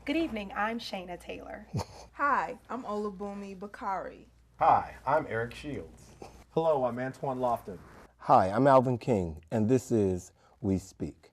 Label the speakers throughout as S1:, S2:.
S1: Good evening, I'm Shayna Taylor.
S2: Hi, I'm Olabumi Bakari.
S3: Hi, I'm Eric Shields.
S4: Hello, I'm Antoine Lofton.
S5: Hi, I'm Alvin King, and this is We Speak.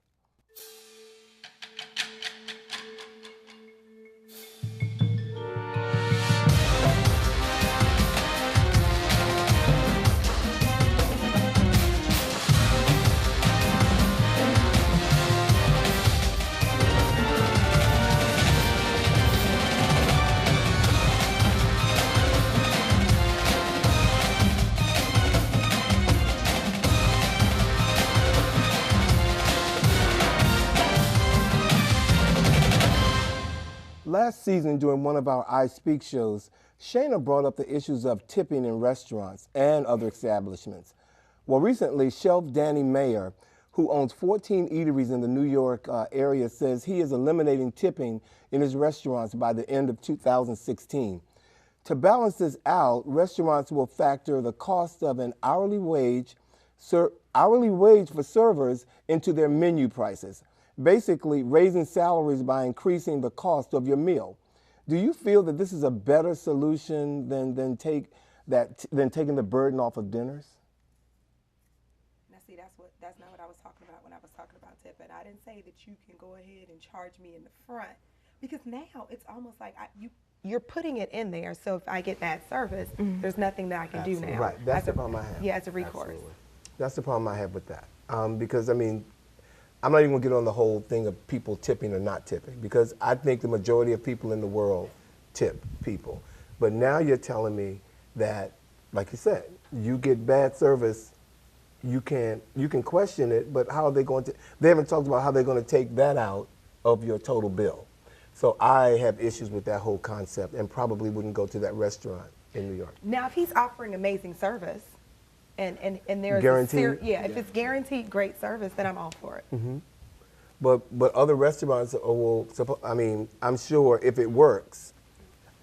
S5: Last season, during one of our I Speak shows, Shayna brought up the issues of tipping in restaurants and other establishments. Well, recently, Chef Danny Mayer, who owns 14 eateries in the New York area, says he is eliminating tipping in his restaurants by the end of 2016. To balance this out, restaurants will factor the cost of an hourly wage for servers into their menu prices, basically raising salaries by increasing the cost of your meal. Do you feel that this is a better solution than taking the burden off of dinners?
S1: Now, see, that's not what I was talking about when I was talking about tipping. I didn't say that you can go ahead and charge me in the front because now it's almost like you're putting it in there. So if I get bad service, there's nothing that I can do now.
S5: Right, that's the problem I have.
S1: Yeah, as a recourse.
S4: Absolutely.
S5: That's the problem I have with that. Because, I mean, I'm not even going to get on the whole thing of people tipping or not tipping, because I think the majority of people in the world tip people. But now you're telling me that, like you said, you get bad service, you can question it, but how are they going to, they haven't talked about how they're going to take that out of your total bill. So I have issues with that whole concept and probably wouldn't go to that restaurant in New York.
S1: Now, if he's offering amazing service and there's
S5: Guaranteed?
S1: if it's guaranteed great service, then I'm all for it.
S5: But other restaurants will, I mean, I'm sure if it works,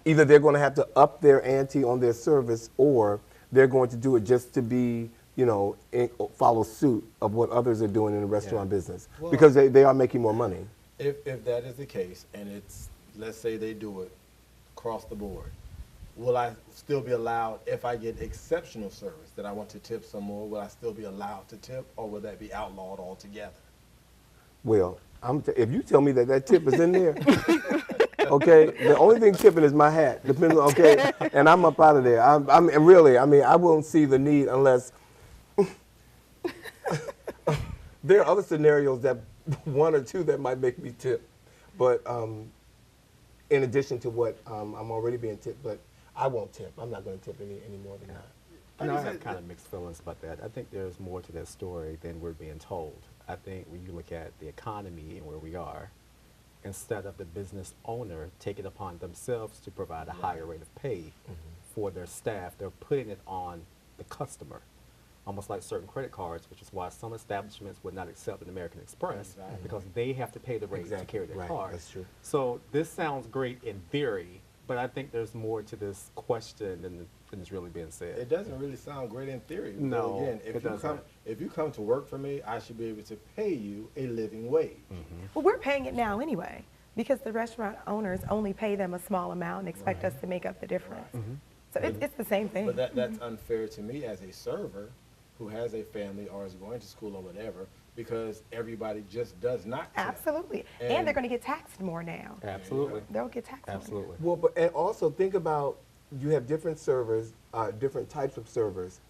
S5: either they're going to have to up their ante on their service or they're going to do it just to be, follow suit of what others are doing in the restaurant business,
S3: Well,
S5: because they are making more money.
S3: If that is the case, and it's, let's say they do it across the board, will I still be allowed, if I get exceptional service that I want to tip some more, will I still be allowed to tip, or will that be outlawed altogether?
S5: Well, if you tell me that tip is in there, okay, the only thing tipping is my hat, depends on, okay, and I'm up out of there. I'm really, I mean, I won't see the need unless there are other scenarios that one or two that might make me tip, but in addition to what I'm already being tipped, but I won't tip. I'm not going to tip any more than that.
S4: I have kind of mixed feelings about that. I think there's more to that story than we're being told. I think when you look at the economy and where we are, instead of the business owner taking it upon themselves to provide a higher rate of pay for their staff, they're putting it on the customer. Almost like certain credit cards, which is why some establishments would not accept an American Express because they have to pay the rate to carry their
S5: Right,
S4: card.
S5: that's true.
S4: So this sounds great in theory, but I think there's more to this question than is really being said.
S3: It doesn't really sound great in theory. Because
S4: No,
S3: again,
S4: it doesn't.
S3: If you come to work for me, I should be able to pay you a living wage.
S1: Well, we're paying it now anyway because the restaurant owners only pay them a small amount and expect us to make up the difference. So it's the same thing.
S3: But that's unfair to me as a server who has a family or is going to school or whatever, because everybody just does not tip.
S1: Absolutely. And they're going to get taxed more now.
S4: Absolutely.
S1: They'll get taxed more.
S4: Absolutely.
S5: Well, and also think about, you have different servers, different types of servers.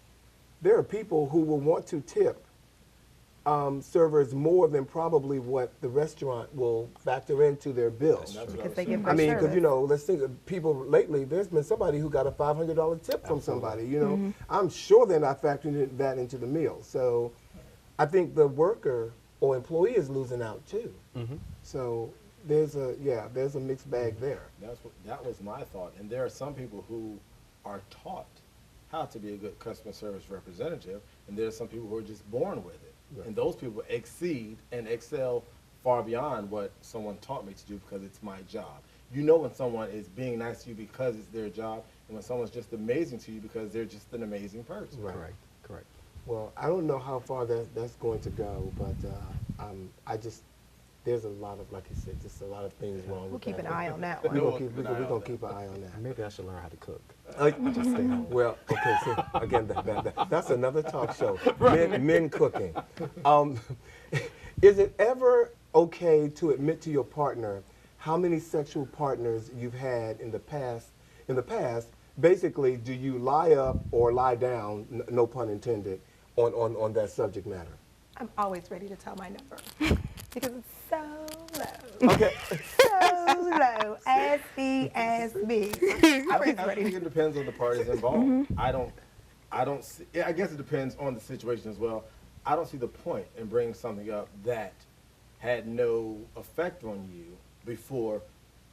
S5: There are people who will want to tip servers more than probably what the restaurant will factor into their bill.
S1: Because they give
S5: I
S1: great
S5: mean,
S1: service.
S5: because let's think of people lately. There's been somebody who got a $500 tip from somebody. I'm sure they're not factoring that into the meal. So, I think the worker or employee is losing out too. So there's a mixed bag there.
S3: That was my thought. And there are some people who are taught how to be a good customer service representative, and there are some people who are just born with it.
S5: Right.
S3: And those people exceed and excel far beyond what someone taught me to do because it's my job. You know when someone is being nice to you because it's their job, and when someone's just amazing to you because they're just an amazing person.
S5: Right.
S4: Correct.
S5: Well, I don't know how far that's going to go, but there's a lot of, like you said, just a lot of things wrong
S1: We'll
S5: with
S1: keep
S5: that.
S1: an eye on that
S5: We're
S1: one.
S5: gonna keep an eye on that.
S4: Maybe I should learn how to cook.
S5: Just stay home. Well, okay, so again, that's another talk show. Men cooking. Is it ever okay to admit to your partner how many sexual partners you've had in the past? Basically, do you lie up or lie down, no pun intended, on that subject matter?
S1: I'm always ready to tell my number because it's so low.
S5: Okay.
S1: So low. Ask me. I'm always
S3: I
S1: ready.
S3: think it depends on the parties involved. I don't see, I guess it depends on the situation as well. I don't see the point in bringing something up that had no effect on you before.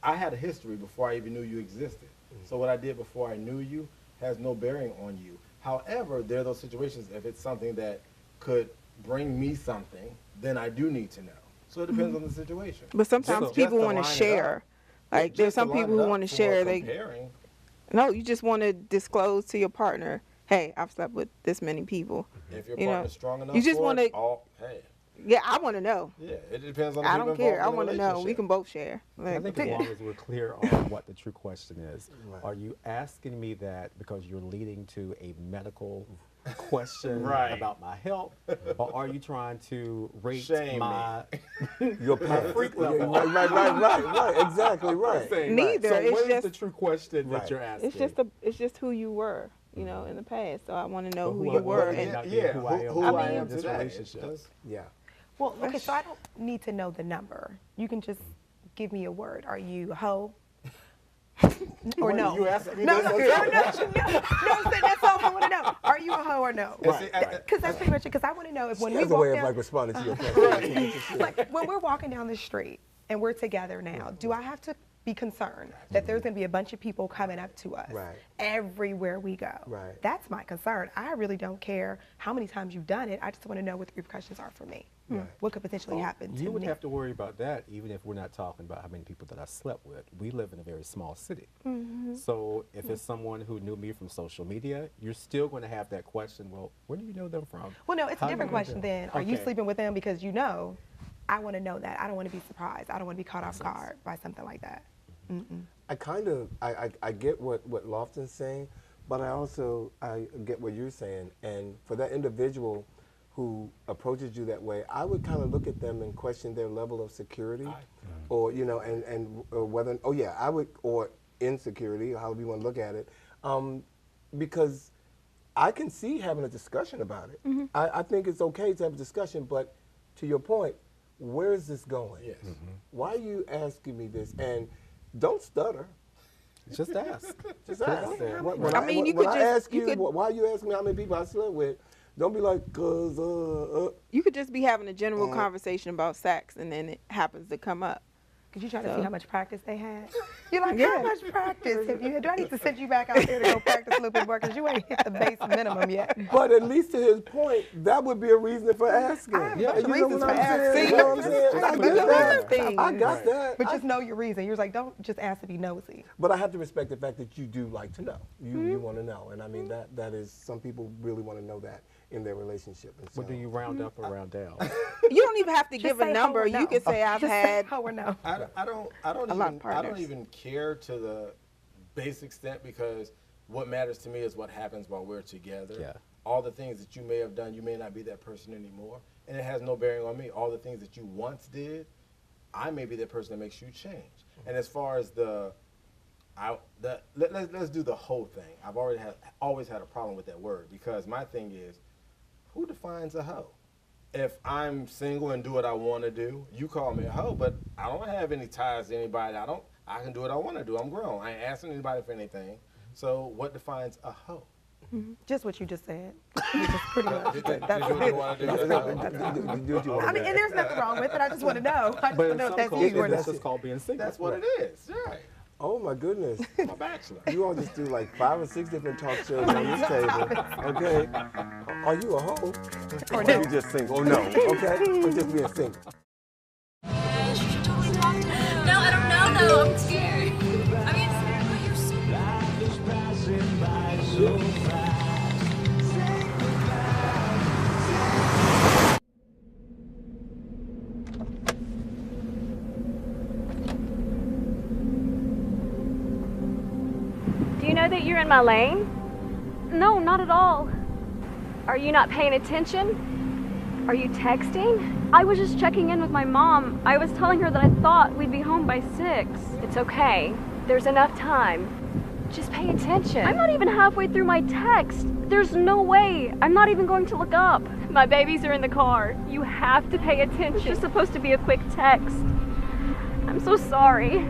S3: I had a history before I even knew you existed. So what I did before I knew you has no bearing on you. However, there are those situations, if it's something that could bring me something, then I do need to know. So it depends on the situation.
S2: But sometimes
S3: Just
S2: people
S3: to
S2: want to
S3: line it
S2: share.
S3: up.
S2: Like
S3: Just
S2: there's
S3: to
S2: some
S3: line
S2: people
S3: it
S2: who
S3: up
S2: want to
S3: for
S2: share.
S3: comparing.
S2: No, you just want to disclose to your partner, hey, I've slept with this many people.
S3: If your
S2: You know,
S3: partner's strong enough
S2: you just
S3: for
S2: wanna-
S3: it, hey,
S2: Yeah, I want to know.
S3: yeah, it depends on the
S2: I
S3: people
S2: don't care. I
S3: involved in
S2: want
S3: the
S2: to know. We
S3: relationship.
S2: can both share.
S4: I
S2: Like,
S4: think as long as we're clear on what the true question is,
S5: Right.
S4: are you asking me that because you're leading to a medical question
S3: Right.
S4: about my health, or are you trying to rate
S3: Shame me.
S4: my
S5: Your past.
S4: freak level?
S5: Right. Exactly right.
S4: Saying,
S2: Neither,
S4: So
S2: it's
S4: what is
S2: just-
S4: the true question
S5: Right.
S4: that you're asking?
S2: it's just who you were, you know, in the past. So I want to know
S4: But
S2: who
S4: who
S2: you
S4: I
S2: were.
S4: was
S2: And
S4: not
S3: yeah,
S4: who I am
S3: who
S4: today
S3: I am
S4: in this
S3: today.
S4: relationship.
S3: Just-
S5: Yeah.
S1: Well, okay, so I don't need to know the number. You can just give me a word. Are you a hoe? Or no?
S3: You asking me
S1: No,
S3: this?
S1: no, that's all I want to know. Are you a hoe or no?
S3: And see,
S1: Because that's pretty much it. Because I want to know if when
S5: She
S1: we
S5: has a
S1: walk
S5: way of
S1: down,
S5: like responding to your question.
S1: like when we're walking down the street and we're together now, do I have to be concerned that there's going to be a bunch of people coming up to us
S5: Right.
S1: everywhere we go?
S5: Right.
S1: That's my concern. I really don't care how many times you've done it. I just want to know what the repercussions are for me.
S5: Right.
S1: What could potentially happen to
S4: You would
S1: me?
S4: have to worry about that even if we're not talking about how many people that I slept with. We live in a very small city. So if it's someone who knew me from social media, you're still going to have that question, well, where do you know them from?
S1: Well, no, it's
S4: How
S1: a
S4: do
S1: different
S4: you know
S1: question
S4: them?
S1: than are you
S4: Okay.
S1: sleeping with them because you know? I want to know that. I don't want to be surprised. I don't want to be caught off guard by something like that.
S5: I kind of, I get what Lofton's saying, but I also, I get what you're saying. And for that individual who approaches you that way, I would kind of look at them and question their level of security, or, you know, and whether, oh yeah, I would, or insecurity, or however you want to look at it, because I can see having a discussion about it. I think it's okay to have a discussion, but to your point, where is this going?
S3: Yes.
S5: Why are you asking me this? And don't stutter.
S4: Just ask.
S5: Just
S4: Put it
S5: ask.
S4: out there.
S5: When
S2: I mean, you
S5: when
S2: could
S5: I
S2: just-
S5: ask
S2: you
S5: you,
S2: could-
S5: why are you asking me how many people I slept with? Don't be like, cause
S2: you could just be having a general conversation about sex, and then it happens to come up.
S1: Because you try to
S2: So-
S1: see how much practice they had. You're like,
S2: Yeah.
S1: how much practice have you had? Do I need to send you back out there to go practice a little bit more? Because you ain't hit the base minimum yet.
S5: But at least to his point, that would be a reason for asking.
S1: I have a bunch of
S5: You know
S1: reasons
S5: what
S1: for
S5: I'm saying?
S1: asking.
S5: You know what I'm saying?
S2: Just
S5: I
S2: put
S5: get
S2: it on
S5: that.
S2: things.
S5: I got that.
S1: But just know your reason. You're like, don't just ask to be nosy.
S5: But I have to respect the fact that you do like to know. You want to know. And I mean, that is, some people really want to know that in their relationship. And so,
S4: What do you round up or round down?
S2: You don't even have to
S1: Just
S2: give
S1: say
S2: a
S1: ho
S2: number.
S1: or
S2: You
S1: no.
S2: could say I've
S1: Just
S2: had.
S1: say ho or no.
S3: I don't
S2: A lot of
S3: even
S2: partners.
S3: care to the base extent, because what matters to me is what happens while we're together.
S4: Yeah.
S3: All the things that you may have done, you may not be that person anymore, and it has no bearing on me. All the things that you once did, I may be that person that makes you change. And as far as let's do the whole thing. I've always had a problem with that word, because my thing is, who defines a hoe? If I'm single and do what I want to do, you call me a hoe, but I don't have any ties to anybody. I can do what I want to do. I'm grown. I ain't asking anybody for anything. So what defines a hoe?
S1: Just what you just said. You just pretty much.
S3: Did
S1: That's
S3: you
S1: it.
S3: want to do? That's all.
S5: do what you want
S1: I mean, and there's nothing wrong with it. I just want to know. I just
S4: But
S1: want to
S4: in
S1: know if
S4: some
S1: that's
S4: cultures,
S1: you or
S4: that's
S1: not.
S4: just called being single.
S3: That's what it is. Right.
S5: Oh my goodness.
S3: I'm a bachelor.
S5: You all just do like 5 or 6 different talk shows on this table. Okay. Are you a hoe?
S1: Or
S5: Or
S1: no.
S5: you just single? Oh no. Okay. Or just being single.
S6: No, I don't know though. I'm scared. I mean, you're so you're in my lane? No, not at all. Are you not paying attention? Are you texting? I was just checking in with my mom. I was telling her that I thought we'd be home by 6. It's okay. There's enough time. Just pay attention. I'm not even halfway through my text. There's no way. I'm not even going to look up. My babies are in the car. You have to pay attention. It's just supposed to be a quick text. I'm so sorry.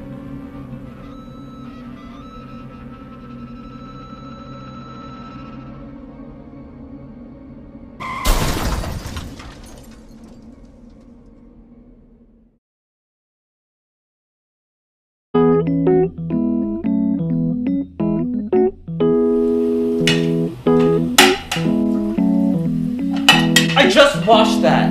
S7: I just washed that.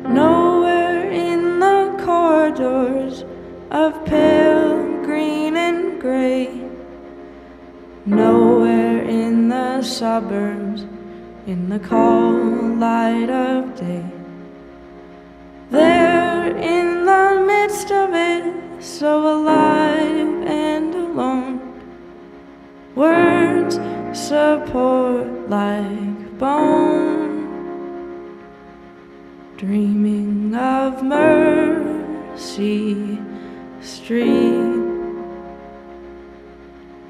S8: Nowhere in the corridors of pale green and gray. Nowhere in the suburbs, in the cold light of day. There in the midst of it, so alive and alone. Words support like bone. Dreaming of Mercy Street,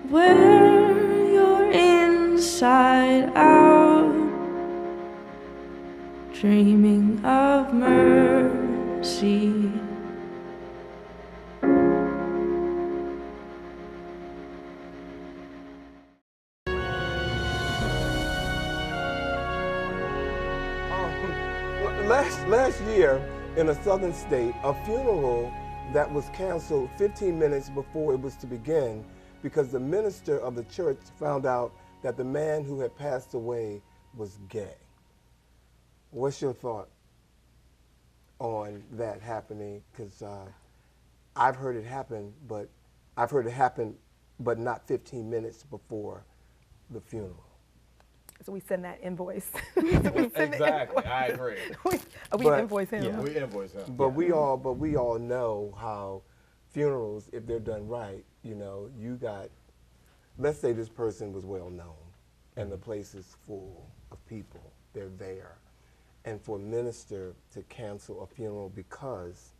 S8: where you're inside out, dreaming of mercy.
S5: Last year, in a southern state, a funeral that was canceled 15 minutes before it was to begin because the minister of the church found out that the man who had passed away was gay. What's your thought on that happening? Because I've heard it happen, but not 15 minutes before the funeral.
S1: So we send that invoice.
S3: Exactly, I agree.
S1: we invoice him.
S3: Yeah, we invoice him.
S5: But we all know how funerals, if they're done right, you got, let's say this person was well known and the place is full of people, they're there. And for a minister to cancel a funeral because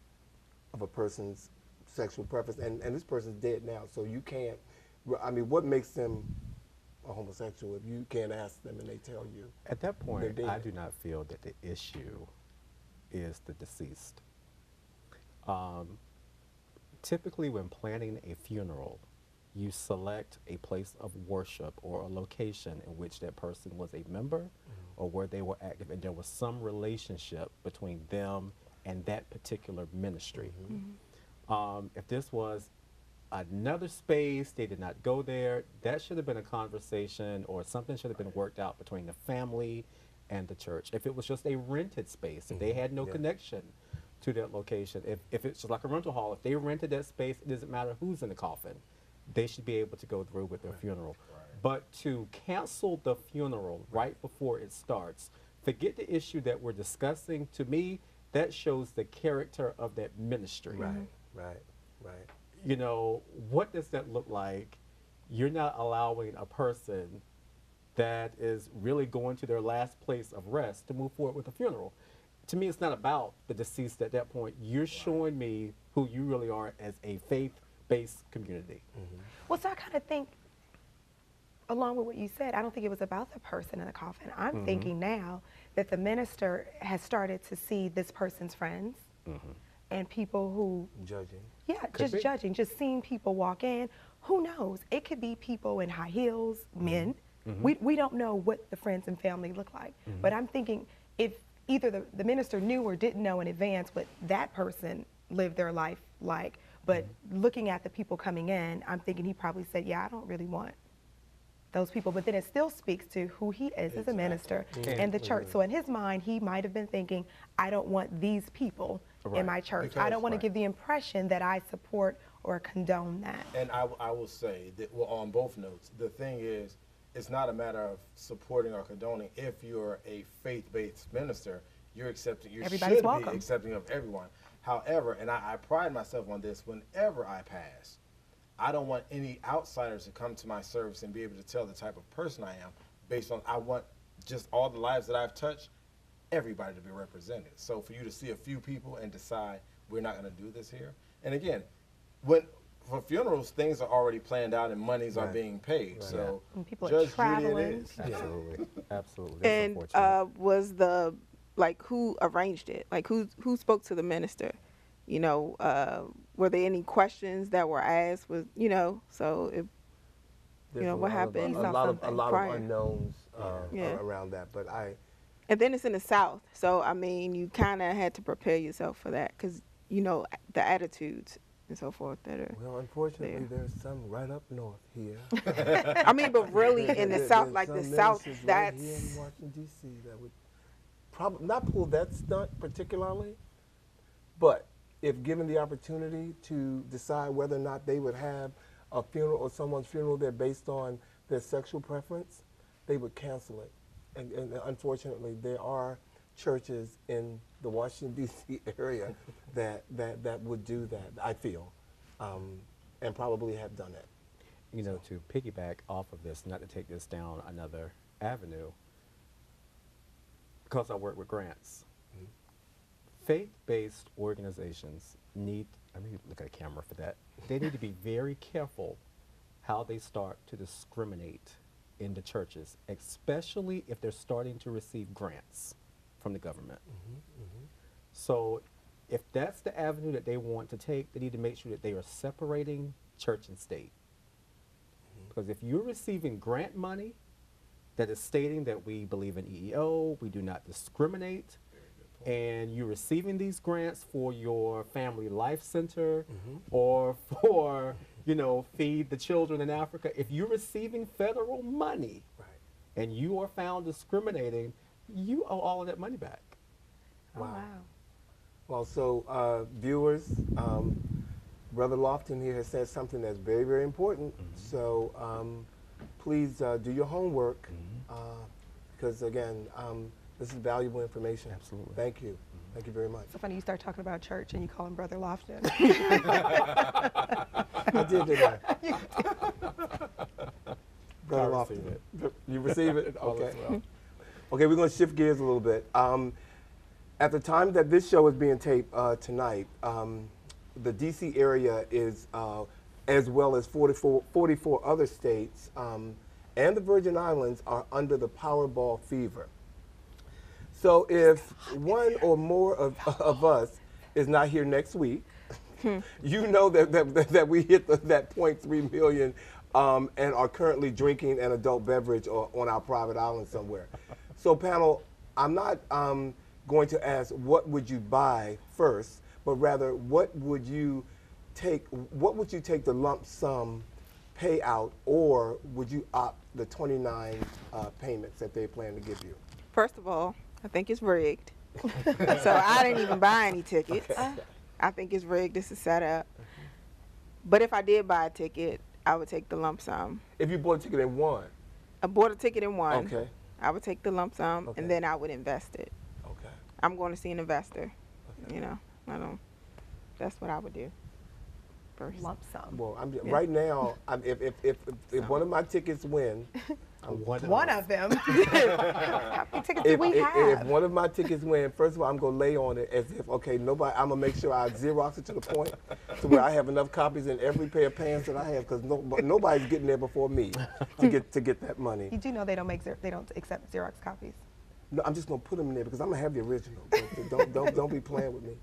S5: of a person's sexual preference, and this person's dead now, so you can't, what makes them a homosexual if you can't ask them and they tell you?
S4: At that point,
S5: dead.
S4: I do not feel that the issue is the deceased. Typically, when planning a funeral, you select a place of worship or a location in which that person was a member or where they were active, and there was some relationship between them and that particular ministry. If this was another space, they did not go there, that should have been a conversation or something should have been worked out between the family and the church. If it was just a rented space, if they had no connection to that location, if it's just like a rental hall, if they rented that space, it doesn't matter who's in the coffin, they should be able to go through with their funeral. But to cancel the funeral right before it starts, forget the issue that we're discussing, to me, that shows the character of that ministry.
S5: Right.
S4: What does that look like? You're not allowing a person that is really going to their last place of rest to move forward with a funeral. To me, it's not about the deceased at that point. You're showing me who you really are as a faith-based community.
S1: Well, so I kind of think, along with what you said, I don't think it was about the person in the coffin. I'm thinking now that the minister has started to see this person's friends and people who...
S5: Judging.
S1: Yeah, just judging, just seeing people walk in. Who knows? It could be people in high heels, men. We don't know what the friends and family look like. But I'm thinking if either the minister knew or didn't know in advance what that person lived their life like, but looking at the people coming in, I'm thinking he probably said, yeah, I don't really want those people. But then it still speaks to who he is as a minister and the church. So in his mind, he might have been thinking, I don't want these people in my church. I don't want to give the impression that I support or condone that.
S3: And I will say that, well, on both notes, the thing is, it's not a matter of supporting or condoning. If you're a faith-based minister, you're accepting, you
S1: Everybody's
S3: should
S1: welcome.
S3: be accepting of everyone. However, and I pride myself on this, whenever I pass, I don't want any outsiders to come to my service and be able to tell the type of person I am based on, I want just all the lives that I've touched, everybody to be represented. So for you to see a few people and decide we're not going to do this here. And again, for funerals, things are already planned out and monies are being paid. So
S1: And people are
S3: Judge Judy,
S1: traveling.
S3: it is.
S4: Absolutely, absolutely. That's
S2: And
S4: unfortunate.
S2: was the, like, who arranged it? Like, who spoke to the minister? You know, were there any questions that were asked? Was, you know, so if,
S5: There's
S2: what happened?
S5: A lot of
S2: prior.
S5: unknowns
S2: Yeah.
S5: around that, but
S2: And then it's in the South, so I mean, you kind of had to prepare yourself for that, because you know the attitudes and so forth that are.
S5: well, unfortunately, there's some right up north here.
S2: I mean, but really in the South, like the
S5: There's
S2: South,
S5: some ministers
S2: that's.
S5: right here in Washington D.C. that would probably not pull that stunt particularly, but if given the opportunity to decide whether or not they would have a funeral or someone's funeral there based on their sexual preference, they would cancel it. And unfortunately, there are churches in the Washington, D.C. area that would do that, I feel, and probably have done it.
S4: You know, to piggyback off of this, not to take this down another avenue, because I work with grants, faith-based organizations need, I mean, look at a camera for that, they need to be very careful how they start to discriminate in the churches, especially if they're starting to receive grants from the government. So if that's the avenue that they want to take, they need to make sure that they are separating church and state. Because if you're receiving grant money that is stating that we believe in EEO, we do not discriminate, and you're receiving these grants for your family life center or for, you know, feed the children in Africa, if you're receiving federal money and you are found discriminating, you owe all of that money back.
S1: Oh, wow.
S5: Well, so viewers, Brother Lofton here has said something that's very, very important. So please do your homework because, again, this is valuable information.
S4: Absolutely.
S5: Thank you. Thank you very much.
S1: So funny you start talking about church and you call him Brother Lofton.
S5: I did, didn't I? Brother
S4: I
S5: Lofton.
S4: receive it.
S5: You receive it?
S4: All is
S5: Okay.
S4: well.
S5: Okay, we're going to shift gears a little bit. At the time that this show is being taped tonight, the D.C. area is, as well as 44 other states and the Virgin Islands, are under the Powerball fever. So if one or more of us is not here next week, you know that we hit that 0.3 million and are currently drinking an adult beverage on our private island somewhere. So panel, I'm not going to ask what would you buy first, but rather what would you take the lump sum payout, or would you opt the 29 payments that they plan to give you?
S2: First of all, I think it's rigged. So I didn't even buy any tickets.
S5: Okay.
S2: I think it's rigged. This is set up. But if I did buy a ticket, I would take the lump sum.
S5: If you bought a ticket and won.
S2: I bought a ticket and won.
S5: Okay.
S2: I would take the lump sum
S5: Okay.
S2: and then I would invest it.
S5: Okay.
S2: I'm going to see an investor.
S5: Okay.
S2: You know, that's what I would do first.
S1: Lump sum.
S5: Well, right now, if one of my tickets win,
S1: One of them. How many tickets do we
S5: if
S1: have?
S5: one of my tickets win, first of all, I'm gonna lay on it as if, okay, I'm gonna make sure I Xerox it to the point to where I have enough copies in every pair of pants that I have, because nobody's getting there before me to get that money.
S1: You do know they don't accept Xerox copies.
S5: No, I'm just gonna put them in there because I'm gonna have the original. Don't be playing with me.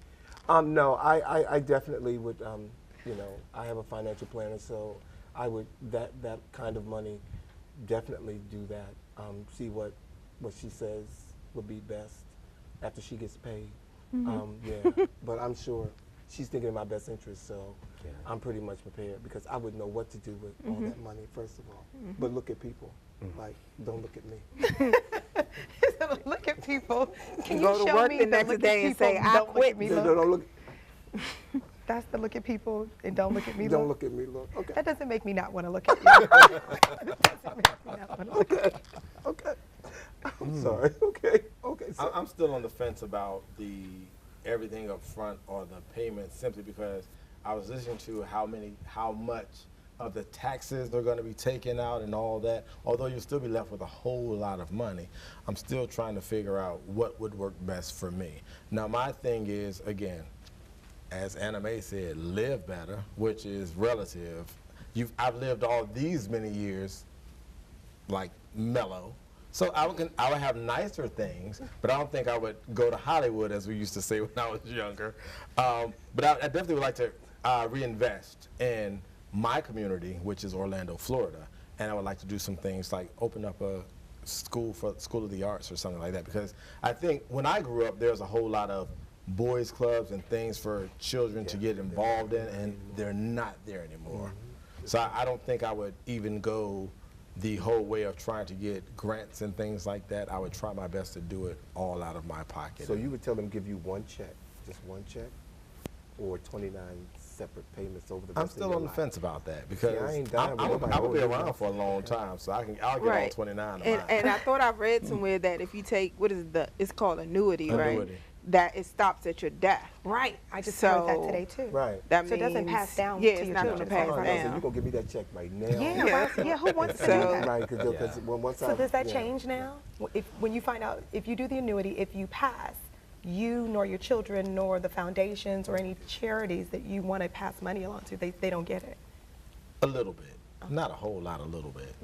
S5: No, I definitely would. I have a financial planner, so I would that kind of money. Definitely do that. See what she says would be best after she gets paid. Yeah, but I'm sure she's thinking of my best interest, so I'm pretty much prepared because I would know what to do with all that money, first of all. But look at people. Like, don't look at me.
S1: Look at people. Can
S2: Go
S1: you
S2: to
S1: show
S2: work
S1: me
S2: the next day and say, I
S1: don't look
S2: quit.
S1: at me,
S5: No,
S1: look?
S5: don't look.
S1: That's the look at people and don't look at me,
S5: Don't
S1: look.
S5: look at me. Look. Okay.
S1: That doesn't make me not want to look at you. That doesn't make me not want to look at you.
S5: Okay. I'm sorry. Okay. Okay. So,
S3: I'm still on the fence about the everything up front or the payment, simply because I was listening to how much of the taxes they're going to be taken out and all that. Although you'll still be left with a whole lot of money, I'm still trying to figure out what would work best for me. Now, my thing is, again, as Anna Mae said, live better, which is relative. I've lived all these many years like mellow. So I would have nicer things, but I don't think I would go to Hollywood, as we used to say when I was younger. But I definitely would like to reinvest in my community, which is Orlando, Florida, and I would like to do some things like open up a school of the arts or something like that, because I think when I grew up, there was a whole lot of boys clubs and things for children to get involved in, and they're not there anymore. So I don't think I would even go the whole way of trying to get grants and things like that. I would try my best to do it all out of my pocket.
S5: so you would tell them give you one check, just one check, or 29 separate payments over the rest
S3: I'm
S5: of
S3: still
S5: your
S3: on the
S5: life?
S3: fence about that, because
S5: I ain't dying with nobody
S3: I will be
S5: holding
S3: around
S5: me.
S3: for a long time, so I'll get all 29 of mine.
S2: And I thought I read somewhere that if you take, it's called annuity, right?
S3: Annuity.
S2: That it stops at your death.
S1: Right. I just heard that
S2: So-
S1: today, too.
S5: Right.
S2: That
S1: So it doesn't
S2: means-
S1: pass down
S2: yeah,
S1: to
S2: it's
S1: your
S2: not
S1: children.
S2: gonna pass
S5: Oh, no, so
S2: down.
S5: you're going to give me that check right now?
S1: Yeah, right. Yeah, who wants to do
S2: So-
S1: that?
S5: Right, because once
S1: So does that change now? When you find out, if you do the annuity, if you pass, you nor your children nor the foundations or any charities that you want to pass money along to, they don't get it.
S3: A little bit. Not a whole lot, a little bit.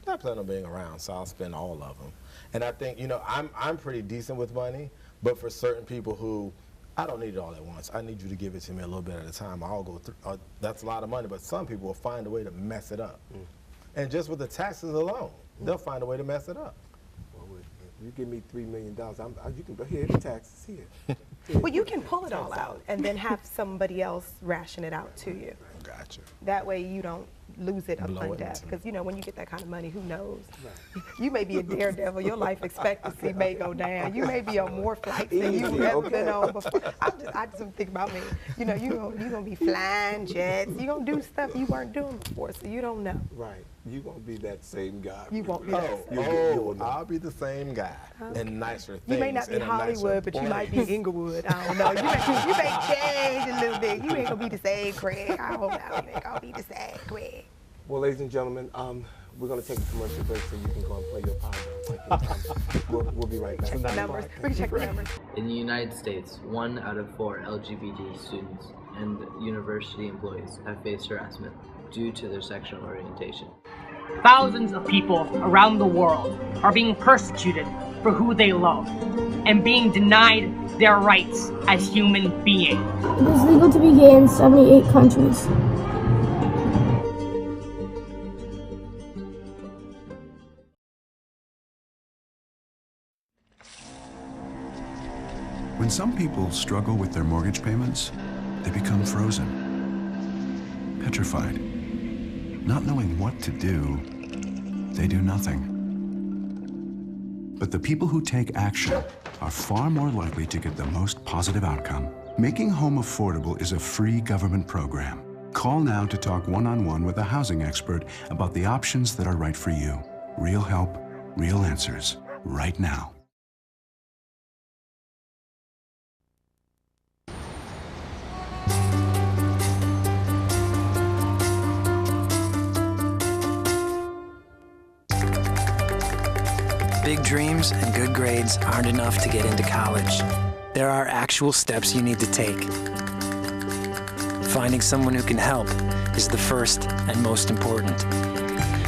S3: I plan on being around, so I'll spend all of them. And I think, I'm pretty decent with money, but for certain people who, I don't need it all at once. I need you to give it to me a little bit at a time. I'll go through. That's a lot of money, but some people will find a way to mess it up. And just with the taxes alone, they'll find a way to mess it up.
S5: Well, if you give me $3 million, you can go here, the taxes here.
S1: Well, you can pull it all out and then have somebody else ration it out to you.
S3: Gotcha.
S1: That way you don't lose it
S3: Blow
S1: upon
S3: it
S1: death.
S3: into-
S1: Because, when you get that kind of money, who knows? You may be a daredevil. Your life expectancy may go down. You may be on more flights than you've
S5: Easy,
S1: ever
S5: okay.
S1: been on before. I just think about me. You're going to be flying jets. You're going to do stuff you weren't doing before, so you don't know.
S5: Right. You won't be that same guy.
S1: You won't be that
S3: Oh,
S1: same.
S5: you'll know.
S3: I'll be the same guy and nicer things.
S1: You may not be
S3: in a nicer
S1: Hollywood, but you might be
S3: place.
S1: Inglewood. I don't know. You may change a little bit. You ain't going to be the same Craig. I hope not. You ain't going to be the same Craig.
S5: Well, ladies and gentlemen, we're going to take a commercial break so you can go and play your power. We'll be right back.
S1: Check the numbers. We can check the numbers.
S7: In the United States, 1 out of 4 LGBT students and university employees have faced harassment due to their sexual orientation.
S9: Thousands of people around the world are being persecuted for who they love and being denied their rights as human beings.
S10: It is legal to be gay in 78 countries.
S11: When some people struggle with their mortgage payments, they become frozen, petrified. Not knowing what to do, they do nothing. But the people who take action are far more likely to get the most positive outcome. Making home affordable is a free government program. Call now to talk one-on-one with a housing expert about the options that are right for you. Real help, real answers, right now.
S12: Big dreams and good grades aren't enough to get into college. There are actual steps you need to take. Finding someone who can help is the first and most important.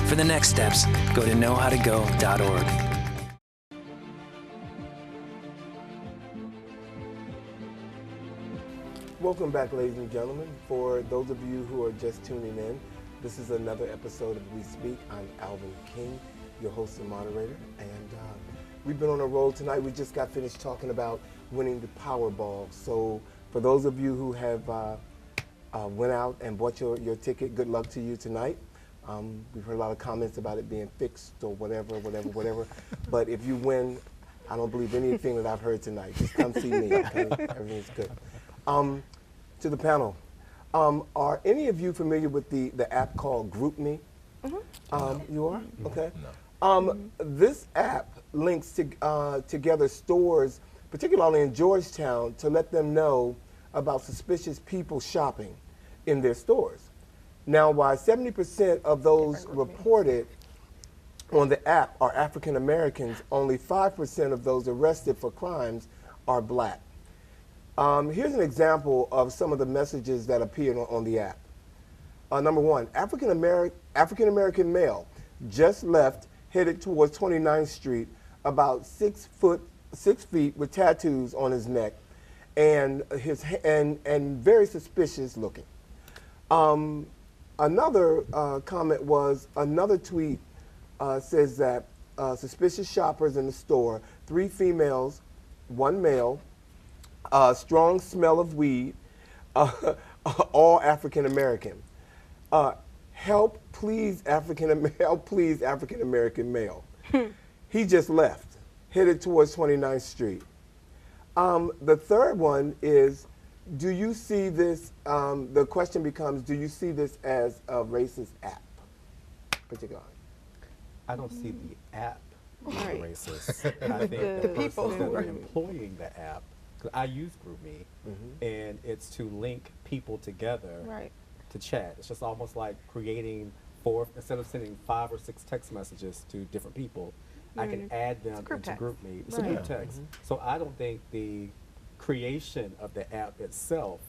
S12: For the next steps, go to knowhowtogo.org.
S5: Welcome back, ladies and gentlemen. For those of you who are just tuning in, this is another episode of We Speak. I'm Alvin King, your host and moderator, and we've been on a roll tonight. We just got finished talking about winning the Powerball. So For those of you who have went out and bought your ticket, good luck to you tonight. We've heard a lot of comments about it being fixed or whatever. But if you win, I don't believe anything that I've heard tonight. Just come see me, okay? Everything's good. To the panel, are any of you familiar with the app called GroupMe? You are? Okay. No. This app links together stores, particularly in Georgetown, to let them know about suspicious people shopping in their stores. Now, while 70% of those reported on the app are African Americans, only 5% of those arrested for crimes are black. Here's an example of some of the messages that appeared on the app. Number one, African American male just left, headed towards 29th Street, about 6 feet with tattoos on his neck, and very suspicious looking. Another comment was, another tweet says that suspicious shoppers in the store, 3 females, 1 male, strong smell of weed, all African American. Help please African American male. He just left, headed towards 29th Street. The third one is, do you see this, the question becomes, do you see this as a racist app, particularly?
S4: I don't see the app being racist. I think the
S2: people
S4: persons that are employing the app, because I use GroupMe, and it's to link people together to chat. It's just almost like creating instead of sending 5 or 6 text messages to different people, I can add them into GroupMe. It's a group text. So I don't think the creation of the app itself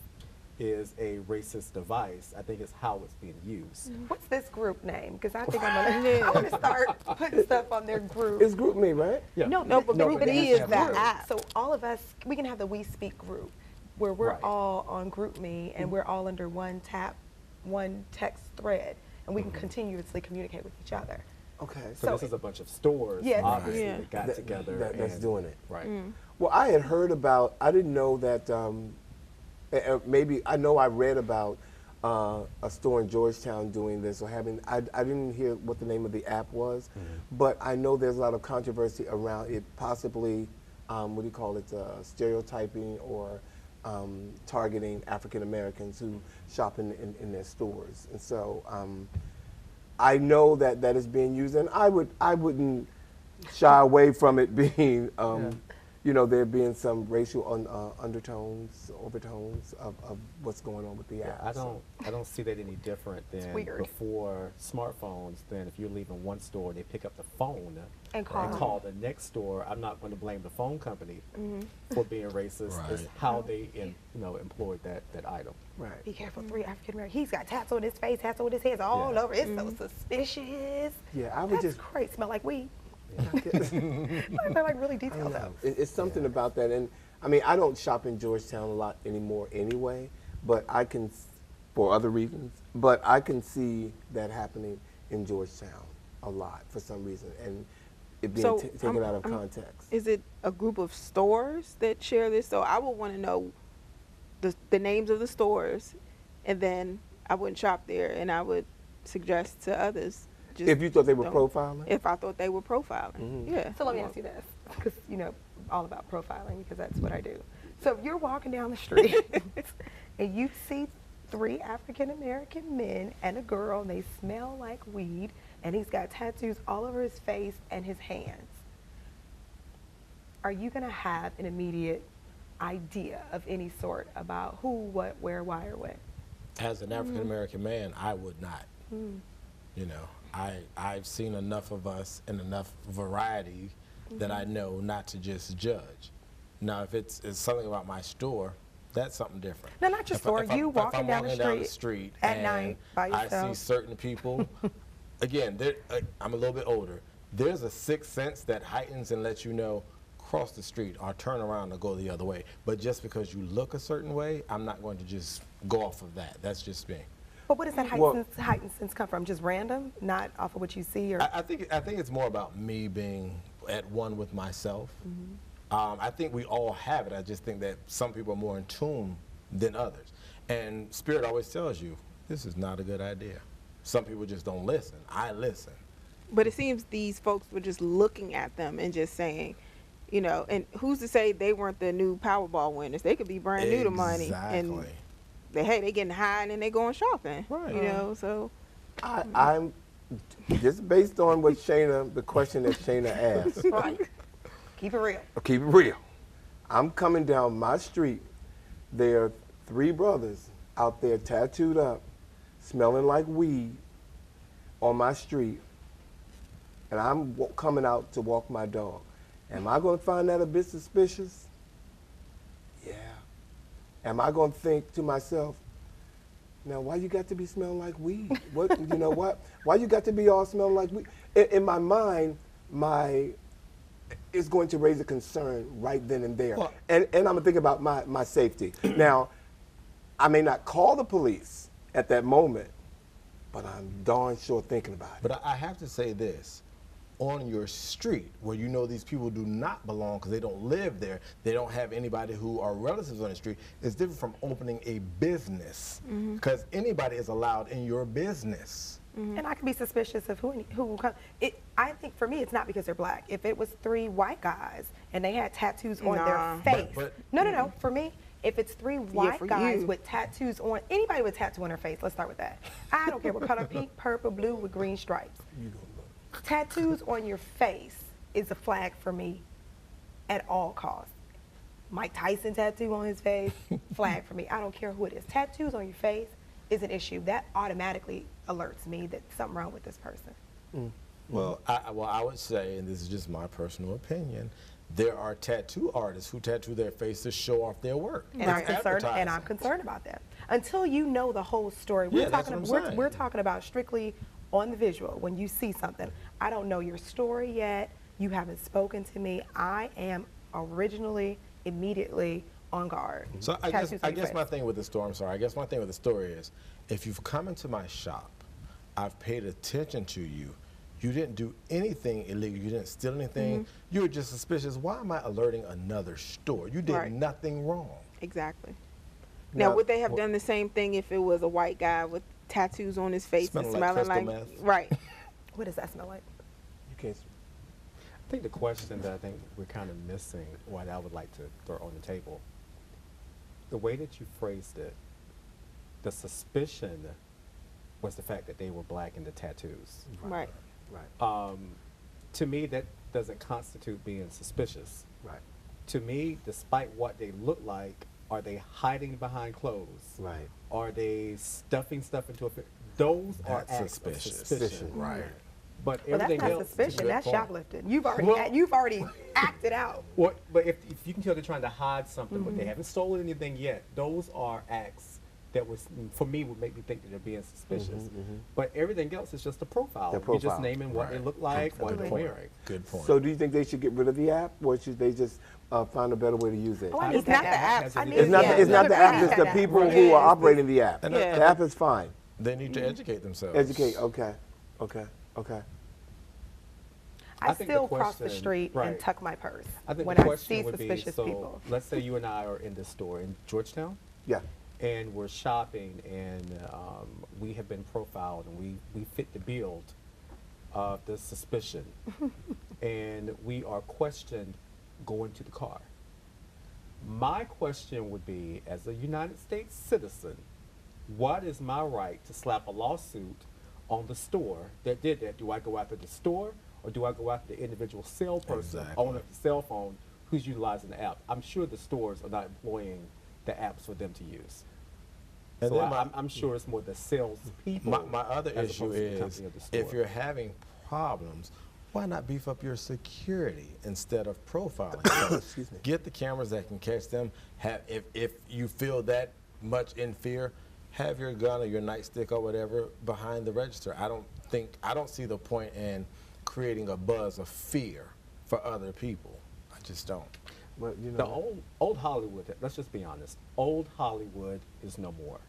S4: is a racist device. I think it's how it's being used.
S1: What's this group name? Because I think I'm gonna start putting stuff on their group.
S5: It's GroupMe, right?
S4: Yeah.
S1: No, but GroupMe is that app. So all of us, we can have the We Speak group, where we're all on GroupMe and we're all under one text thread, and we can continuously communicate with each other.
S5: Okay.
S4: So this is a bunch of stores, obviously, that got together.
S5: That's doing it.
S4: Right.
S5: Well, I had heard about, I didn't know that, maybe, I know I read about a store in Georgetown doing this, or I didn't hear what the name of the app was, but I know there's a lot of controversy around it possibly, what do you call it, stereotyping or targeting African Americans who shop in their stores. And so I know that that is being used, and I wouldn't shy away from it being, you know, there being some racial undertones, overtones of what's going on with the app.
S4: I don't see that any different than before smartphones. Then if you're leaving one store, they pick up the phone and call the next store. I'm not going to blame the phone company for being racist. It's how they employed that item.
S5: Right.
S1: Be careful, 3 African Americans. He's got tats on his face, tats on his head, all over. It's so suspicious.
S5: Yeah, I would just
S1: crazy. Smell like weed. They're like really detailed though.
S5: It's something about that, and I mean, I don't shop in Georgetown a lot anymore anyway, but I can, for other reasons, but I can see that happening in Georgetown a lot for some reason, and it being taken out of context.
S2: Is it a group of stores that share this? So I would want to know the names of the stores, and then I wouldn't shop there, and I would suggest to others.
S5: If you thought they were profiling?
S2: If I thought they were profiling, yeah.
S1: So let me ask you this, because you know all about profiling, because that's what I do. So if you're walking down the street and you see 3 African American men and a girl, and they smell like weed, and he's got tattoos all over his face and his hands, are you going to have an immediate idea of any sort about who, what, where, why, or when?
S3: As an African American man, I would not. You know, I've seen enough of us and enough variety that I know not to just judge. Now, if it's something about my store, that's something different.
S1: No, not your store. You walking down the street at night by yourself.
S3: I see certain people. Again, I'm a little bit older. There's a sixth sense that heightens and lets you know, cross the street or turn around or go the other way. But just because you look a certain way, I'm not going to just go off of that. That's just me. But
S1: where does that heightened sense come from? Just random, not off of what you see, or
S3: I think it's more about me being at one with myself. I think we all have it. I just think that some people are more in tune than others. And Spirit always tells you, this is not a good idea. Some people just don't listen. I listen.
S2: But it seems these folks were just looking at them and just saying, you know, and who's to say they weren't the new Powerball winners? They could be brand new to money. And they getting high and then they going shopping.
S3: Right.
S2: You know, so.
S5: I'm just based on what Shayna, the question that Shayna asked.
S1: Right. Keep it real.
S5: Keep it real. I'm coming down my street. There are 3 brothers out there tattooed up, smelling like weed on my street, and I'm coming out to walk my dog. Am I going to find that a bit suspicious? Yeah. Am I going to think to myself, now why you got to be smelling like weed? What, you know what? Why you got to be all smelling like weed? In my mind, it's going to raise a concern right then and there. Well, and I'm going to think about my safety. Now, I may not call the police at that moment, but I'm darn sure thinking about it.
S3: But I have to say this. On your street, where you know these people do not belong because they don't live there, they don't have anybody who are relatives on the street, it's different from opening a business. Because anybody is allowed in your business.
S1: And I can be suspicious of who will come. I think for me, it's not because they're black. If it was 3 white guys and they had tattoos on their face. No. For me, if it's 3 white guys with tattoos on, anybody with a tattoo on their face, let's start with that. I don't care what color, pink, purple, blue with green stripes. Tattoos on your face is a flag for me at all costs. Mike Tyson tattoo on his face, flag for me. I don't care who it is. Tattoos on your face is an issue. That automatically alerts me that something wrong with this person.
S3: Well, I would say, and this is just my personal opinion, there are tattoo artists who tattoo their face to show off their work.
S1: And I'm concerned about that. Until you know the whole story. We're talking about strictly on the visual. When you see something, I don't know your story yet. You haven't spoken to me. I am immediately on guard.
S3: So I guess my thing with the story, is, if you've come into my shop, I've paid attention to you. You didn't do anything illegal. You didn't steal anything. You were just suspicious. Why am I alerting another store? You did nothing wrong.
S2: Exactly. Now, would they have done the same thing if it was a white guy with tattoos on his face and smelling like right?
S1: What does that smell like?
S5: You can't.
S4: I think the question that I think we're kind of missing, what I would like to throw on the table, the way that you phrased it, the suspicion was the fact that they were black in the tattoos.
S2: Right.
S4: To me, that doesn't constitute being suspicious.
S5: Right.
S4: To me, despite what they look like, are they hiding behind clothes?
S5: Right.
S4: Are they stuffing stuff into a? Those are acts of suspicion.
S3: Right.
S4: But
S1: that's
S4: everything
S1: not
S4: else,
S1: suspicion. That's shoplifting. You've already acted out.
S4: But if you can tell they're trying to hide something, but they haven't stolen anything yet, those are acts that for me would make me think that they're being suspicious. But everything else is just a profile. You're just naming what they look like, what they're wearing.
S3: Good point.
S5: So do you think they should get rid of the app, or should they just find a better way to use it?
S1: It's not the app.
S5: It's not the app. It's the people who are operating the app. The app is fine.
S3: They need to educate themselves.
S5: Okay.
S1: I still cross the street and tuck my purse when I see suspicious people.
S4: Let's say you and I are in this store in Georgetown.
S5: Yeah.
S4: And we're shopping, and we have been profiled, and we fit the build of the suspicion. And we are questioned going to the car. My question would be, as a United States citizen, what is my right to slap a lawsuit on the store that did that? Do I go after the store, or do I go after the individual salesperson, owner of the cell phone, who's utilizing the app? I'm sure the stores are not employing the apps for them to use. And so I'm sure it's more the sales people.
S3: My other issue is, if you're having problems, why not beef up your security instead of profiling?
S5: Excuse me.
S3: Get the cameras that can catch them. If you feel that much in fear, have your gun or your nightstick or whatever behind the register. I don't see the point in creating a buzz of fear for other people. I just don't.
S5: But you know,
S4: the old Hollywood, let's just be honest, old Hollywood is no more.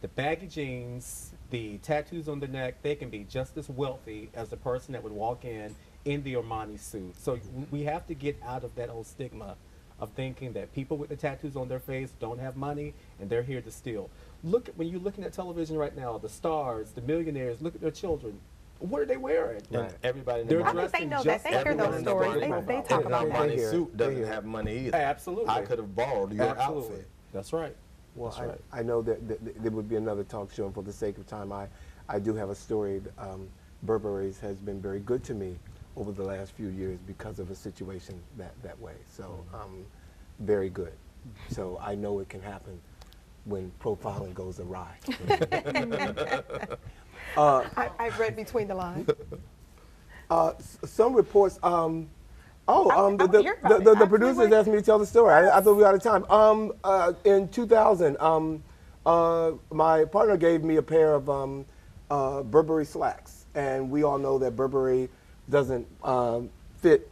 S4: The baggy jeans, the tattoos on the neck, they can be just as wealthy as the person that would walk in the Armani suit. So we have to get out of that whole stigma of thinking that people with the tattoos on their face don't have money and they're here to steal. Look, when you're looking at television right now, the stars, the millionaires, look at their children. What are they wearing?
S3: And everybody in
S4: They're
S3: the
S1: I think they know that. They hear those stories. They talk about
S3: Bonnie
S1: that.
S3: suit doesn't have money either.
S4: Absolutely.
S3: I could have borrowed your
S4: Absolutely.
S3: outfit.
S4: That's right.
S5: Well,
S4: That's right.
S5: I know that there would be another talk show, and for the sake of time, I do have a story. Burberry's has been very good to me over the last few years because of a situation that way. So, very good. So I know it can happen when profiling goes awry.
S1: I've read between the lines.
S5: Some reports. The producers
S1: Absolutely.
S5: asked me to tell the story. I thought we were out of time. In 2000, my partner gave me a pair of Burberry slacks, and we all know that Burberry doesn't fit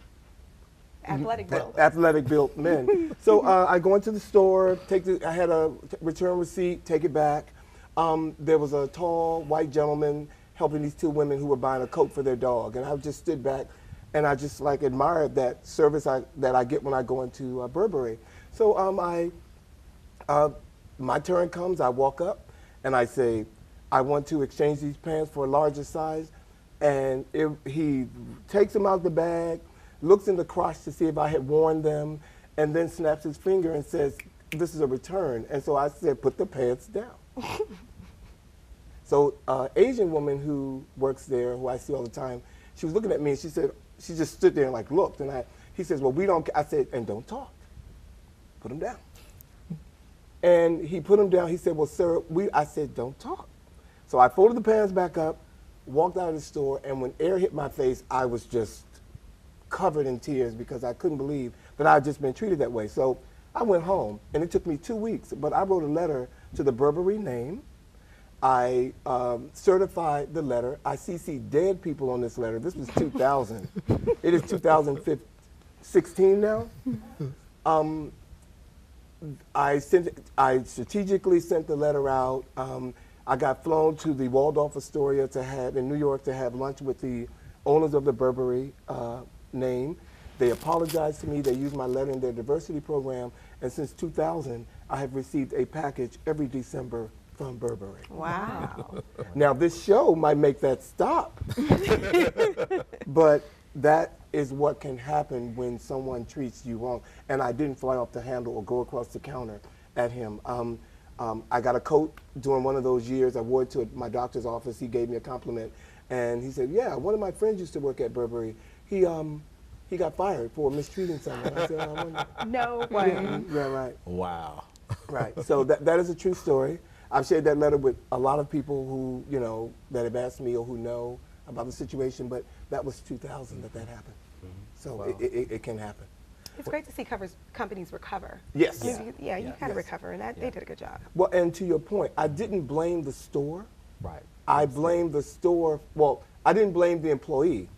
S5: athletic built men. So I go into the store, I had a return receipt, take it back. There was a tall white gentleman helping these two women who were buying a coat for their dog, and I just stood back and I just like admired that service that I get when I go into Burberry. So my turn comes, I walk up and I say, I want to exchange these pants for a larger size, and he takes them out the bag, looks in the crotch to see if I had worn them, and then snaps his finger and says, this is a return. And so I said, put the pants down. So Asian woman who works there, who I see all the time, she was looking at me and she said, she just stood there and like looked, and he says, well, we don't, I said, and don't talk, put them down. And he put them down, he said, well, sir, I said, don't talk. So I folded the pants back up, walked out of the store, and when air hit my face, I was just covered in tears because I couldn't believe that I had just been treated that way. So I went home, and it took me 2 weeks, but I wrote a letter to the Burberry name. I certified the letter. I CC'd dead people on this letter. This was 2000. It is 2016 now. I strategically sent the letter out. I got flown to the Waldorf Astoria in New York to have lunch with the owners of the Burberry name. They apologized to me. They used my letter in their diversity program. And since 2000, I have received a package every December from Burberry.
S1: Wow.
S5: Now, this show might make that stop. But that is what can happen when someone treats you wrong. And I didn't fly off the handle or go across the counter at him. I got a coat during one of those years. I wore it to my doctor's office. He gave me a compliment. And he said, yeah, one of my friends used to work at Burberry. He got fired for mistreating someone. I said, I wonder.
S1: No way.
S5: Yeah, right.
S3: Wow.
S5: Right. So that is a true story. I've shared that letter with a lot of people who, that have asked me or who know about the situation, but that was 2000 that happened. Mm-hmm. So wow. it can happen.
S1: It's great to see companies recover.
S5: Yes.
S1: Yeah, you gotta recover, and they did a good job.
S5: Well, and to your point, I didn't blame the store.
S4: Right.
S5: I blamed the store. Well, I didn't blame the employee.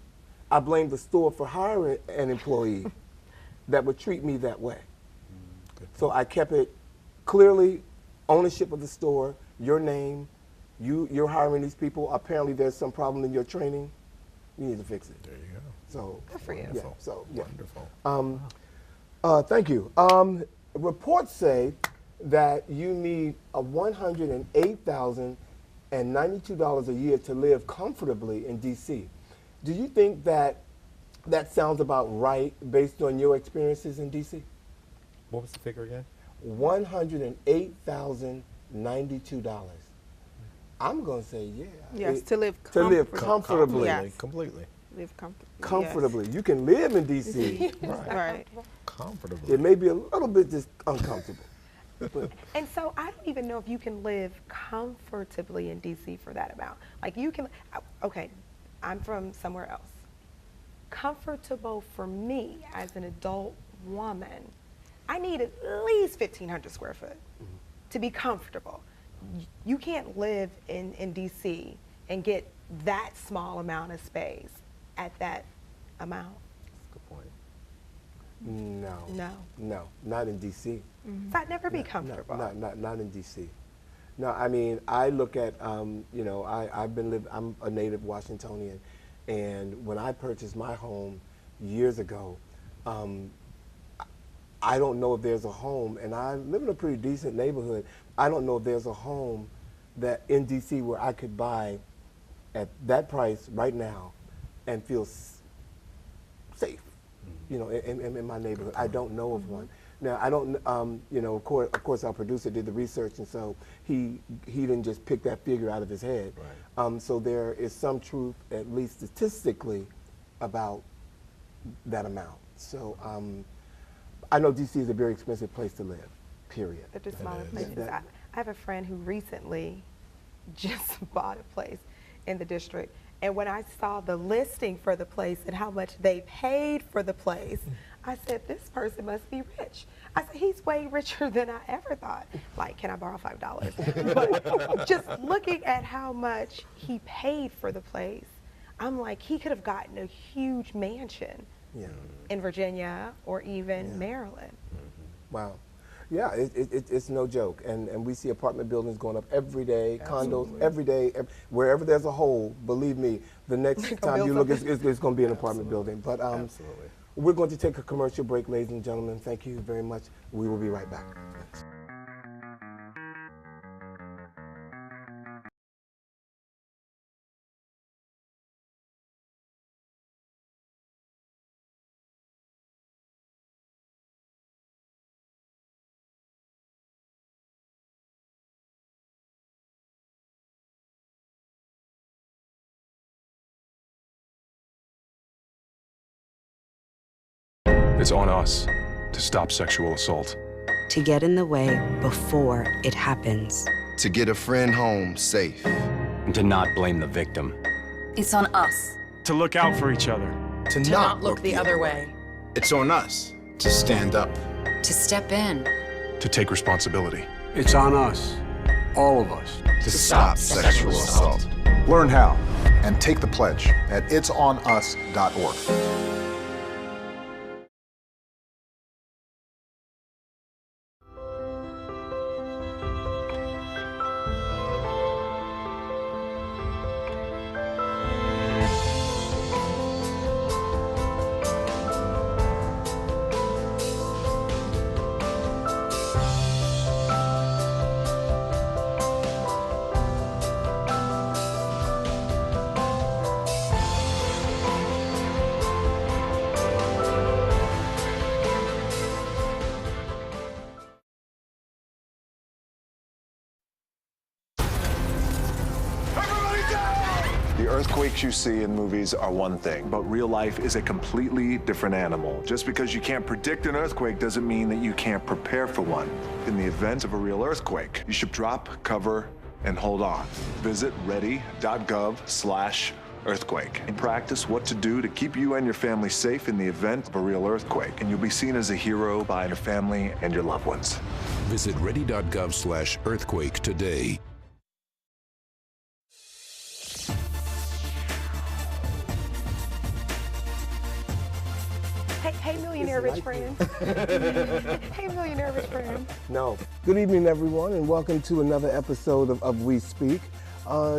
S5: I blamed the store for hiring an employee that would treat me that way. So I kept it clearly ownership of the store, your name, you're hiring these people. Apparently there's some problem in your training. You need to fix it.
S3: There you go.
S5: So
S1: good for you.
S5: Yeah, so yeah.
S3: Wonderful.
S5: Thank you. Reports say that you need $108,092 a year to live comfortably in D.C. Do you think that sounds about right based on your experiences in D.C.?
S4: What was the figure again?
S5: $108,092. I'm going to say yeah.
S2: Yes, to live
S5: comfortably.
S2: Yes.
S3: Completely.
S2: Live comfortably.
S5: Comfortably.
S2: Yes.
S5: You can live in D.C.
S2: Right.
S3: Comfortably.
S5: It may be a little bit just uncomfortable. But
S1: and so I don't even know if you can live comfortably in D.C. for that amount. Like you can, okay, I'm from somewhere else. Comfortable for me as an adult woman, I need at least 1,500 square foot to be comfortable. You can't live in D.C. and get that small amount of space at that amount.
S4: That's a good point.
S5: No, not in D.C.
S1: Mm-hmm. So I'd never be comfortable.
S5: Not in D.C. No, I mean, I look at, I'm a native Washingtonian, and when I purchased my home years ago, I don't know if there's a home, and I live in a pretty decent neighborhood. I don't know if there's a home that in DC where I could buy at that price right now and feel safe, you know, in my neighborhood. I don't know of one. Now, I don't, you know, of course our producer did the research, and so he didn't just pick that figure out of his head. Right. So there is some truth, at least statistically, about that amount. So I know DC is a very expensive place to live, period.
S1: They're just smaller places. I have a friend who recently just bought a place in the district, and when I saw the listing for the place and how much they paid for the place, I said, this person must be rich. I said, he's way richer than I ever thought. Like, can I borrow $5? But just looking at how much he paid for the place, I'm like, he could have gotten a huge mansion in Virginia or even Maryland.
S5: Wow. Yeah, it's no joke. And we see apartment buildings going up every day, condos every day. Wherever there's a hole, believe me, the next time you look, it's going to be an apartment building. But we're going to take a commercial break, ladies and gentlemen. Thank you very much. We will be right back.
S13: It's on us to stop sexual assault.
S14: To get in the way before it happens.
S15: To get a friend home safe.
S16: And to not blame the victim.
S17: It's on us.
S13: To look out for each other.
S17: To not look the other way.
S15: It's on us to stand up.
S17: To step in.
S13: To take responsibility.
S18: It's on us, all of us.
S15: To stop sexual assault.
S19: Learn how and take the pledge at itsonus.org.
S20: The earthquakes you see in movies are one thing, but real life is a completely different animal. Just because you can't predict an earthquake doesn't mean that you can't prepare for one. In the event of a real earthquake, you should drop, cover, and hold on. Visit ready.gov/earthquake and practice what to do to keep you and your family safe in the event of a real earthquake. And you'll be seen as a hero by your family and your loved ones.
S11: Visit ready.gov/earthquake today.
S1: Hey, millionaire rich friend. Hey, millionaire rich friend.
S5: No. Good evening, everyone, and welcome to another episode of We Speak.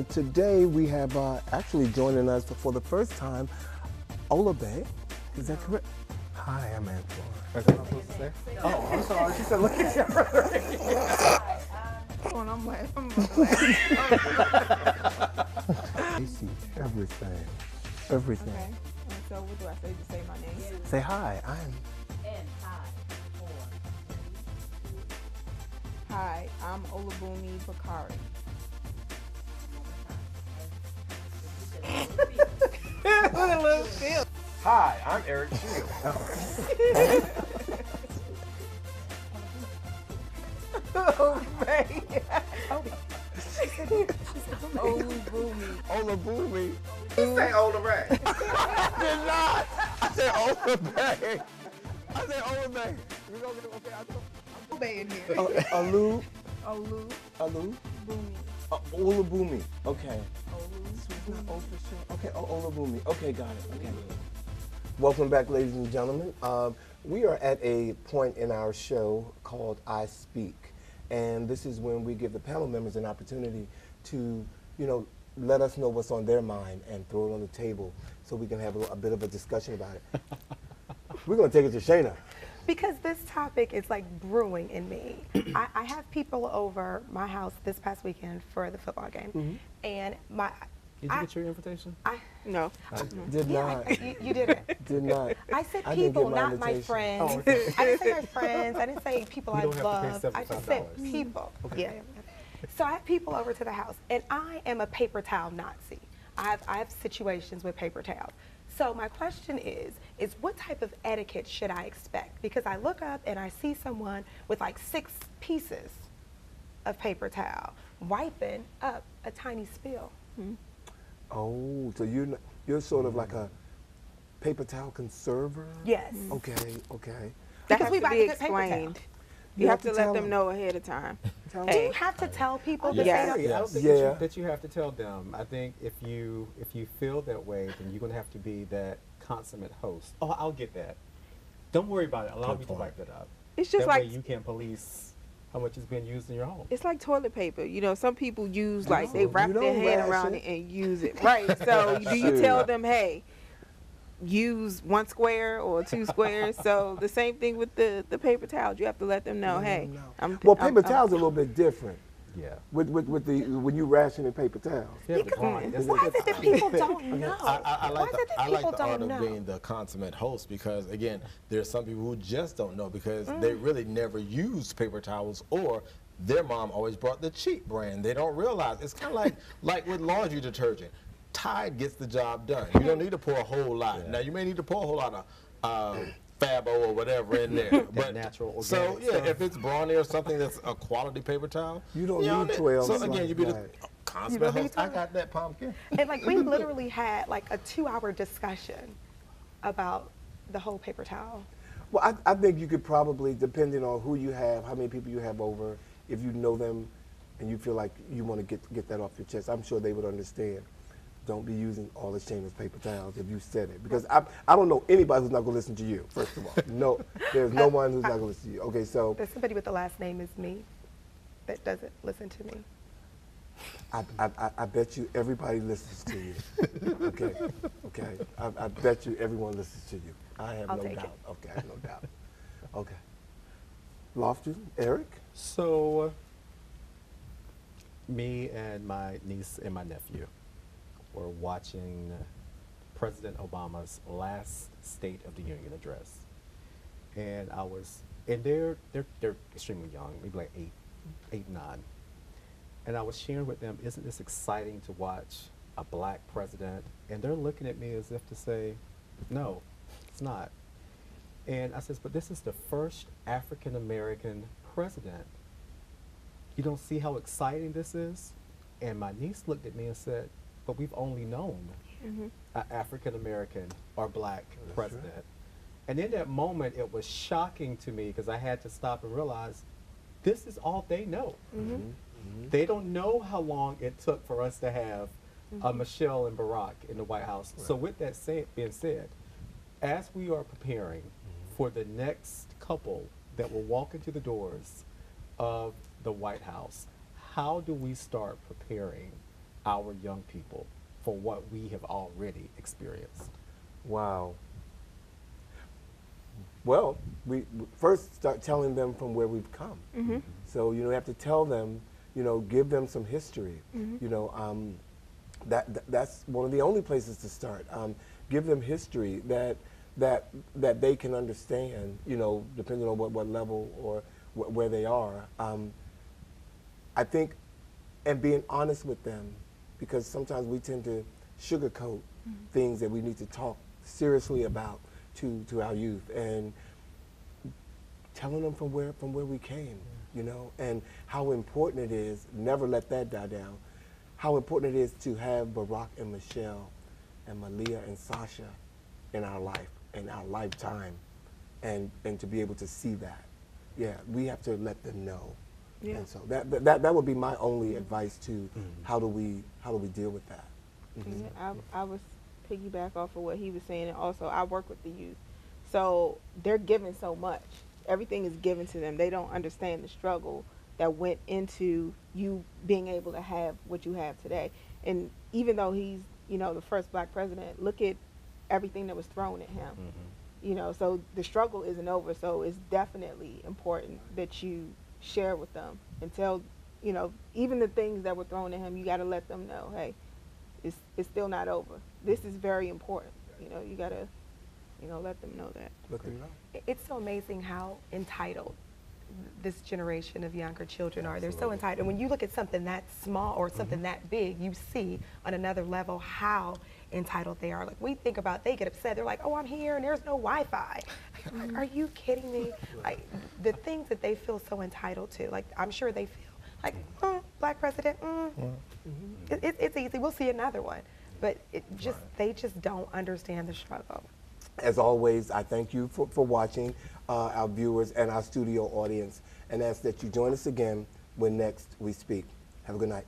S5: Today we have actually joining us for the first time, Ola Bay. Is that correct? Hi, I'm Antoine. Is that what I'm supposed to say? Oh, I'm sorry. She said, look at your
S2: I'm laughing.
S5: They see everything. Everything.
S2: Okay. And so what do I say to say my name?
S5: Say hi.
S2: Hi, I'm Olabumi Bakari.
S3: Hi, I'm Eric Shields.
S2: Oh, man.
S5: Olabumi.
S3: You say Ola Bay.
S5: I did not. I said Ola Bay. I said Ola Bay. We're going to get okay.
S2: Bay in here.
S5: Olu.
S2: Boomy.
S5: Olabumi. Okay. Okay, Olabumi. Okay, got it. Okay. Welcome back, ladies and gentlemen. We are at a point in our show called I Speak. And this is when we give the panel members an opportunity to, let us know what's on their mind and throw it on the table so we can have a bit of a discussion about it. We're going to take it to Shayna.
S1: Because this topic is like brewing in me. I have people over my house this past weekend for the football game, and
S4: Did you get your invitation?
S2: No.
S5: I did not.
S1: You didn't.
S5: Did not.
S1: I said
S5: I didn't
S1: people,
S5: get my
S1: not my
S5: invitation.
S1: friends.
S4: Oh, okay.
S1: I didn't say my friends. I didn't say people
S4: You
S1: I
S4: don't have to
S1: love.
S4: pay
S1: I just said
S4: $75.
S1: people.
S5: Okay.
S1: Yeah. So I have people over to the house, and I am a paper towel Nazi. I have situations with paper towels. So my question is what type of etiquette should I expect? Because I look up and I see someone with like 6 pieces of paper towel wiping up a tiny spill.
S5: Oh, so you're sort of like a paper towel conserver?
S1: Yes.
S5: Okay.
S2: That
S1: Because
S2: has
S1: we
S2: to
S1: buy
S2: be
S1: good paper
S2: explained.
S5: You
S2: You
S5: have
S2: have
S5: to
S2: to
S5: tell
S2: let them
S5: them.
S2: know ahead of time.
S5: Tell
S1: Do
S5: them.
S1: you have to tell people that
S2: Yes.
S1: they don't?
S4: I don't think
S5: Yeah.
S4: that you have to tell them. I think if you feel that way, then you're going to have to be that consummate host. Oh, I'll get that. Don't worry about it. Allow
S3: Good
S4: me to
S3: point.
S4: wipe it up.
S2: It's just
S4: that way
S2: like
S4: you can police how much is being used in your home.
S2: it's like toilet paper. You know, some people use like they
S5: No,
S2: wrap
S5: you
S2: their
S5: don't
S2: hand
S5: ration.
S2: around it and use it. Right. So do you
S5: Sure.
S2: tell them, hey, use 1 square or 2 squares? So the same thing with the paper towels. You have to let them know,
S5: Let
S2: hey,
S5: them know. Well, paper towels are a little bit different.
S4: Yeah.
S5: With the when you rationing paper towels.
S4: Yeah, but fine. That's
S1: Why
S4: not
S1: is it that
S4: fine.
S1: people don't know?
S3: I
S1: Why
S3: like
S1: is
S3: the,
S1: it that
S3: I like
S1: people
S3: the art
S1: don't
S3: of
S1: know?
S3: being the consummate host because, again, there's some people who just don't know because they really never used paper towels or their mom always brought the cheap brand. They don't realize. It's kind of like with laundry detergent. Tide gets the job done. You don't need to pour a whole lot. Now, you may need to pour a whole lot of Fabo or whatever in there. But
S4: natural,
S3: so,
S4: organic
S3: yeah,
S4: stuff.
S3: if it's Brawny or something that's a quality paper towel,
S5: You don't need 12
S3: So, again, you be the
S5: slices.
S3: consummate
S1: don't need
S3: host. I
S1: 12?
S3: got that pumpkin.
S1: And like we literally had like a 2-hour discussion about the whole paper towel.
S5: Well, I think you could probably, depending on who you have, how many people you have over, if you know them and you feel like you want to get that off your chest, I'm sure they would understand. Don't be using all the shameless paper towels if you said it. Because I don't know anybody who's not going to listen to you, first of all. No, there's no one who's not going to listen to you. Okay, so
S1: There's somebody with the last name is me that doesn't listen to me.
S5: I bet you everybody listens to you. Okay. I bet you everyone listens to you. I have
S1: I'll
S5: no
S1: take
S5: doubt.
S1: it.
S5: Okay, I have no doubt. Okay. Lofton, Eric?
S4: So, me and my niece and my nephew were watching President Obama's last State of the Union address, and they're extremely young, maybe like 8, 9, and I was sharing with them, isn't this exciting to watch a black president? And they're looking at me as if to say, no, it's not. And I says, but this is the first African American president. You don't see how exciting this is? And my niece looked at me and said, but we've only known an African American or black president. Right. And in that moment, it was shocking to me because I had to stop and realize this is all they know. They don't know how long it took for us to have Michelle and Barack in the White House. Right. So with that being said, as we are preparing for the next couple that will walk into the doors of the White House, how do we start preparing our young people for what we have already experienced?
S5: Wow. Well, we first start telling them from where we've come. So, we have to tell them, give them some history. That's one of the only places to start. Give them history that they can understand, depending on what level or where they are. I think, and being honest with them, because sometimes we tend to sugarcoat things that we need to talk seriously about to our youth, and telling them from where we came, and how important it is. Never let that die down. How important it is to have Barack and Michelle and Malia and Sasha in our life, in our lifetime, and to be able to see that. Yeah, we have to let them know. Yeah. And so that would be my only advice to how do we deal with that.
S2: Yeah, I was piggyback off of what he was saying, and also I work with the youth, so they're given so much. Everything is given to them. They don't understand the struggle that went into you being able to have what you have today. And even though he's the first black president, look at everything that was thrown at him. You know, so the struggle isn't over. So it's definitely important that you share with them and tell, you know, even the things that were thrown at him, you got to let them know, hey, it's still not over. This is very important. You know, you got to, you know, let them know that.
S5: Let them know.
S1: It's so amazing how entitled this generation of younger children are. They're so entitled. And when you look at something that small or something that big, you see on another level how entitled they are. Like we think about, they get upset. They're like, oh, I'm here and there's no Wi-Fi. Like, are you kidding me? Like the things that they feel so entitled to, like I'm sure they feel like, black president, it's easy. We'll see another one. But it just, they just don't understand the struggle.
S5: As always, I thank you for watching, our viewers and our studio audience, and ask that you join us again when next we speak. Have a good night.